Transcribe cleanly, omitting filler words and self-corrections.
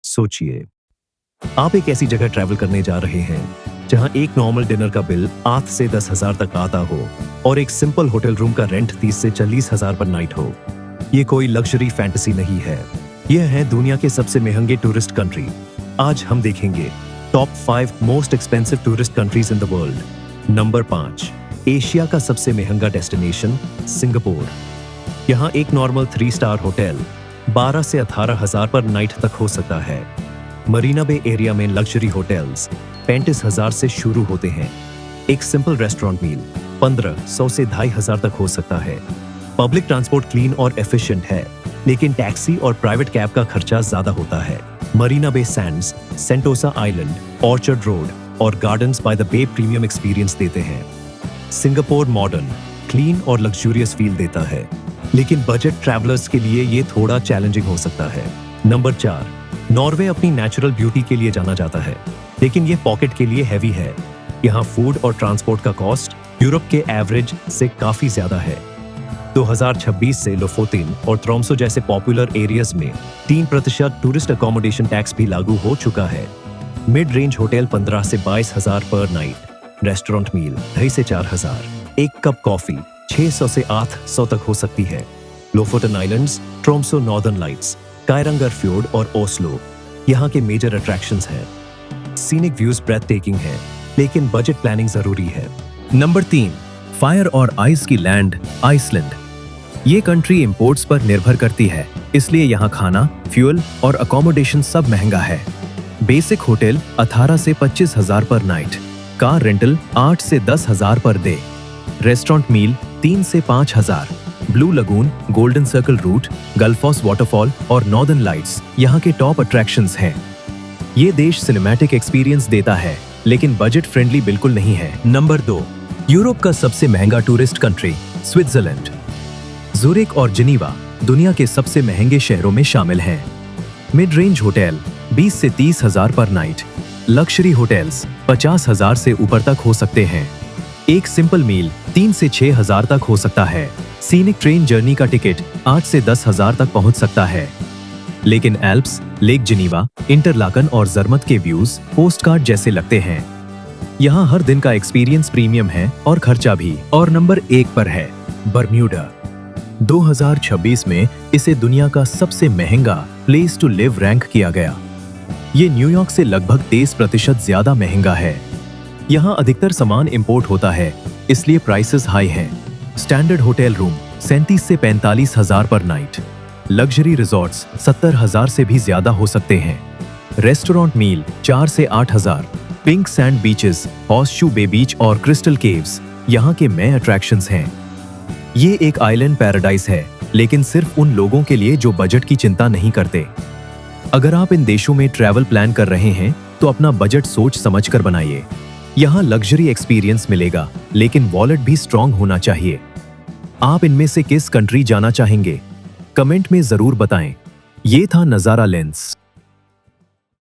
सोचिए, आप एक ऐसी जगह ट्रैवल करने जा रहे हैं जहां एक नॉर्मल डिनर का बिल 8 से 10,000 तक आता हो और एक सिंपल होटल रूम का रेंट 30 से 40,000 पर नाइट हो। ये कोई लग्जरी फैंटेसी नहीं है, यह है दुनिया के सबसे महंगे टूरिस्ट कंट्री। आज हम देखेंगे top 5 most expensive tourist countries in the world. Number 5, Asia का सबसे महंगा डेस्टिनेशन सिंगापुर। यहाँ एक नॉर्मल 3 स्टार होटल 12 से 18,000 पर नाइट तक हो सकता है। मरीना बे एरिया में लग्जरी होटल्स 35,000 से शुरू होते हैं। एक सिंपल रेस्टोरेंट मील 1500 से 2,500 तक हो सकता है। पब्लिक ट्रांसपोर्ट क्लीन और एफिशिएंट है, लेकिन टैक्सी और प्राइवेट कैब का खर्चा ज्यादा होता है। Marina Bay Sands, Sentosa Island, Orchard Road और gardens by the bay premium experience देते हैं। सिंगापुर मॉडर्न, क्लीन और लग्जूरियस फील देता है, लेकिन बजट ट्रैवलर्स के लिए ये थोड़ा चैलेंजिंग हो सकता है। नंबर 4, नॉर्वे अपनी नेचुरल ब्यूटी के लिए जाना जाता है, लेकिन ये पॉकेट के लिए हैवी है। यहाँ फूड और ट्रांसपोर्ट का कॉस्ट यूरोप के एवरेज से काफी ज्यादा है। 2026 से लोफोटिन और ट्रोम्सो जैसे पॉपुलर एरियाज में 3% टूरिस्ट अकोमोडेशन टैक्स भी लागू हो चुका है। मिड रेंज होटल 15 से 22,000 पर नाइट, रेस्टोरेंट मील 2,500 से 4,000, एक कप कॉफी 600 से 800 तक हो सकती है। Lofoten islands, Tromso northern lights, Geiranger fjord और ओस्लो यहाँ के मेजर अट्रैक्शंस हैं। सीनिक व्यूज ब्रेथ टेकिंग है, लेकिन बजट प्लानिंग जरूरी है। नंबर 3, फायर और आइस की लैंड आइसलैंड। ये कंट्री इंपोर्ट्स पर निर्भर करती है, इसलिए यहाँ खाना, फ्यूल और अकोमोडेशन सब महंगा है। बेसिक होटल 18 से 25,000 पर नाइट, कार रेंटल 8 से 10,000 पर डे, रेस्टोरेंट मील 3 से 5,000। Blue lagoon, golden circle route, Gullfoss waterfall और नॉर्दर्न लाइट्स यहाँ के टॉप अट्रैक्शंस हैं। ये देश सिनेमैटिक एक्सपीरियंस देता है, लेकिन बजट फ्रेंडली बिल्कुल नहीं है। नंबर 2, यूरोप का सबसे महंगा टूरिस्ट कंट्री स्विट्जरलैंड। ज़ुरिक और जिनीवा दुनिया के सबसे महंगे शहरों में शामिल हैं। मिड रेंज होटल 20 से 30,000 पर नाइट, लक्जरी होटल्स 50,000 से ऊपर तक हो सकते हैं। एक सिंपल मील 3 से 6,000 तक हो सकता है। सीनिक ट्रेन जर्नी का टिकट 8 से 10,000 तक पहुंच सकता है। लेकिन एल्प्स, लेक जिनीवा, इंटरलाकन और जर्मत के व्यूज पोस्टकार्ड जैसे लगते हैं। यहाँ हर दिन का एक्सपीरियंस प्रीमियम है और खर्चा भी। और नंबर 1 पर है बरम्यूडा। 2026 में इसे दुनिया का सबसे महंगा प्लेस टू लिव रैंक किया गया। ये न्यूयॉर्क से लगभग 30% ज्यादा महंगा है। यहाँ अधिकतर सामान इंपोर्ट होता है, इसलिए प्राइसेस हाई हैं। स्टैंडर्ड होटल रूम 37 से 45,000 पर नाइट, लग्जरी रिजॉर्ट्स 70,000 से भी ज्यादा हो सकते हैं। रेस्टोरेंट मील 4 से 8,000। पिंक सैंड बीचेस, हॉर्सशू बे बीच और क्रिस्टल केव्स यहाँ के मेन अट्रैक्शंस हैं। ये एक आइलैंड पैराडाइज है, लेकिन सिर्फ उन लोगों के लिए जो बजट की चिंता नहीं करते। अगर आप इन देशों में ट्रैवल प्लान कर रहे हैं, तो अपना बजट सोच समझकर बनाइए। यहाँ लग्जरी एक्सपीरियंस मिलेगा, लेकिन वॉलेट भी स्ट्रांग होना चाहिए। आप इनमें से किस कंट्री जाना चाहेंगे? कमेंट में जरूर बताएं। ये था नजारा लेंस।